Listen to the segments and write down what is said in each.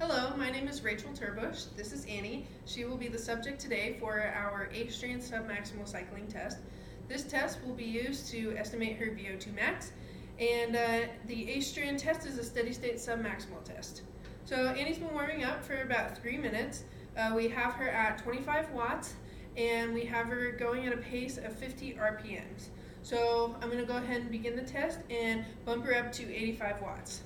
Hello, my name is Rachel Turbush. This is Annie. She will be the subject today for our 8th-strand submaximal cycling test. This test will be used to estimate her VO2 max, and the 8th-strand test is a steady-state submaximal test. So Annie's been warming up for about 3 minutes. We have her at 25 watts, and we have her going at a pace of 50 RPMs. So I'm going to go ahead and begin the test and bump her up to 85 watts.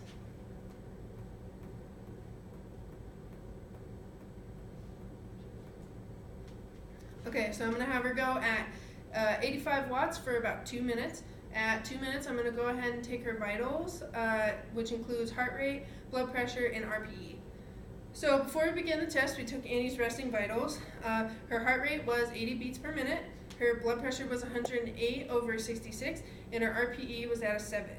Okay, so I'm going to have her go at 85 watts for about 2 minutes. At 2 minutes, I'm going to go ahead and take her vitals, which includes heart rate, blood pressure, and RPE. So before we begin the test, we took Annie's resting vitals. Her heart rate was 80 beats per minute, her blood pressure was 108/66, and her RPE was at a 7.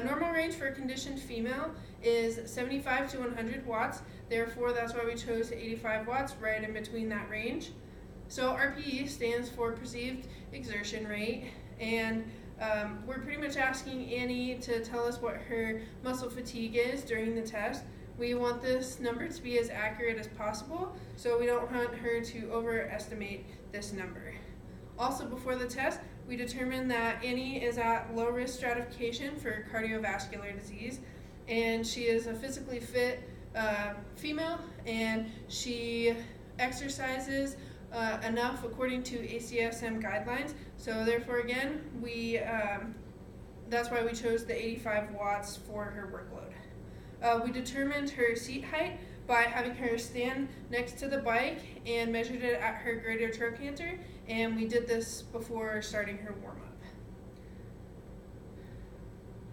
Normal range for a conditioned female is 75 to 100 watts, therefore that's why we chose 85 watts, right in between that range. So RPE stands for perceived exertion rate, and we're pretty much asking Annie to tell us what her muscle fatigue is during the test. We want this number to be as accurate as possible, so we don't want her to overestimate this number. Also, before the test, we determined that Annie is at low risk stratification for cardiovascular disease, and she is a physically fit female, and she exercises enough according to ACSM guidelines. So therefore, again, that's why we chose the 85 watts for her workload. We determined her seat height by having her stand next to the bike and measured it at her greater trochanter, and we did this before starting her warm-up.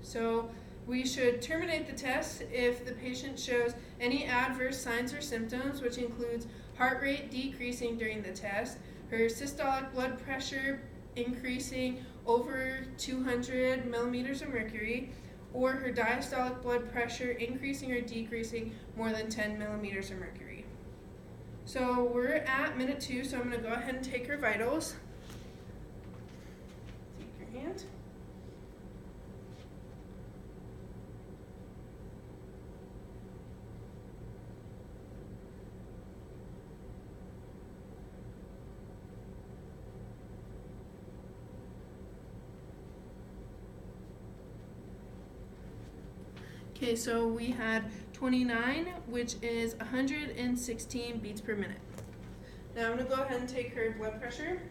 So we should terminate the test if the patient shows any adverse signs or symptoms, which includes heart rate decreasing during the test, her systolic blood pressure increasing over 200 millimeters of mercury, or her diastolic blood pressure increasing or decreasing more than 10 millimeters of mercury. So we're at minute 2, so I'm going to go ahead and take her vitals. Take your hand. Okay, so we had 29, which is 116 beats per minute. Now I'm going to go ahead and take her blood pressure.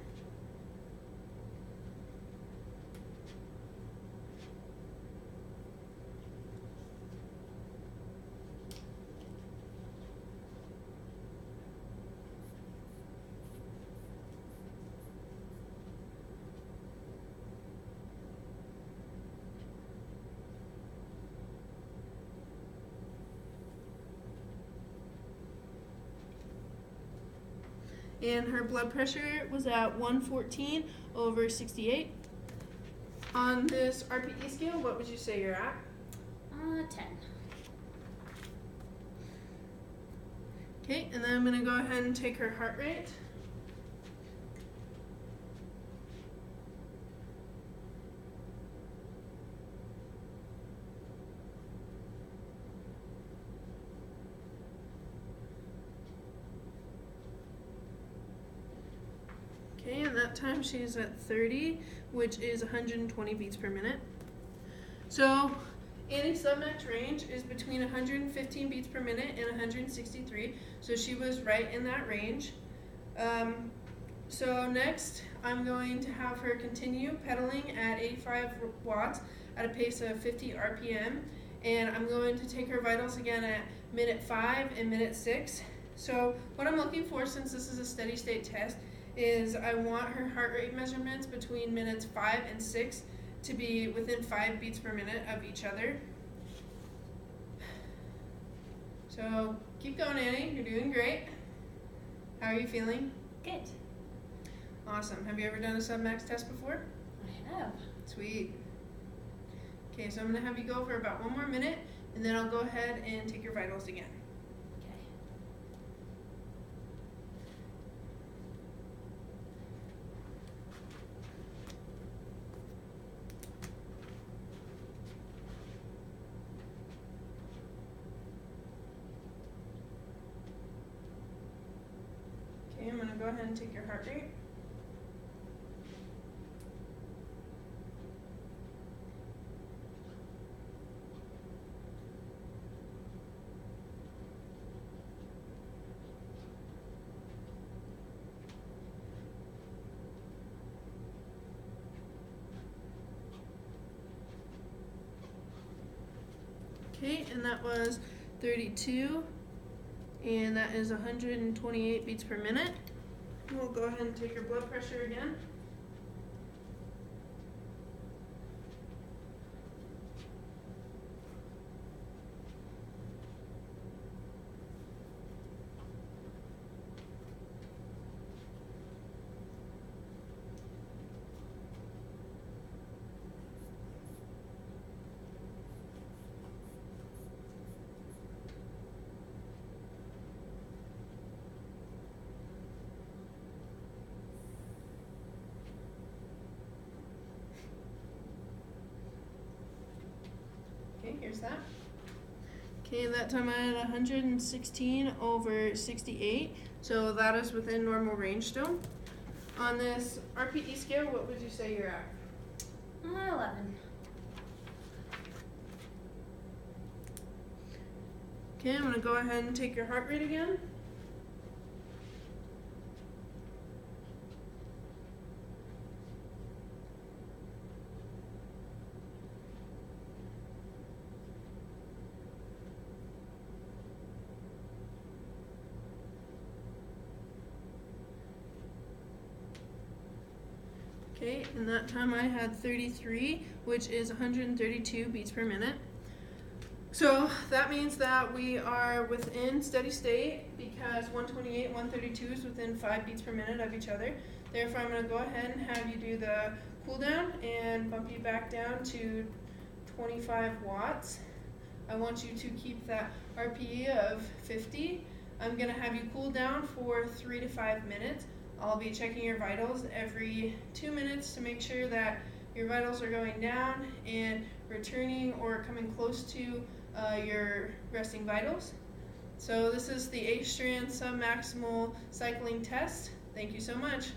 And her blood pressure was at 114/68. On this RPE scale, what would you say you're at? 10. Okay, and then I'm going to go ahead and take her heart rate. Okay, and that time she's at 30, which is 120 beats per minute. So Annie's submax range is between 115 beats per minute and 163, so she was right in that range. So next, I'm going to have her continue pedaling at 85 watts at a pace of 50 RPM, and I'm going to take her vitals again at minute 5 and minute 6. So what I'm looking for, since this is a steady state test, is I want her heart rate measurements between minutes 5 and 6 to be within 5 beats per minute of each other. So keep going, Annie. You're doing great. How are you feeling? Good. Awesome. Have you ever done a submax test before? I have. Sweet. Okay, so I'm going to have you go for about 1 more minute, and then I'll go ahead and take your vitals again. Okay. Okay, I'm going to go ahead and take your heart rate. Okay, and that was 32, and that is 128 beats per minute. We'll go ahead and take your blood pressure again. Okay, here's that. Okay, that time I had 116/68, so that is within normal range still. On this RPE scale, what would you say you're at? 11. Okay, I'm going to go ahead and take your heart rate again. Okay, and that time I had 33, which is 132 beats per minute. So that means that we are within steady state because 128, 132 is within 5 beats per minute of each other. Therefore, I'm going to go ahead and have you do the cool down and bump you back down to 25 watts. I want you to keep that RPE of 50. I'm going to have you cool down for 3 to 5 minutes. I'll be checking your vitals every 2 minutes to make sure that your vitals are going down and returning or coming close to your resting vitals. So this is the 8-strand submaximal cycling test. Thank you so much.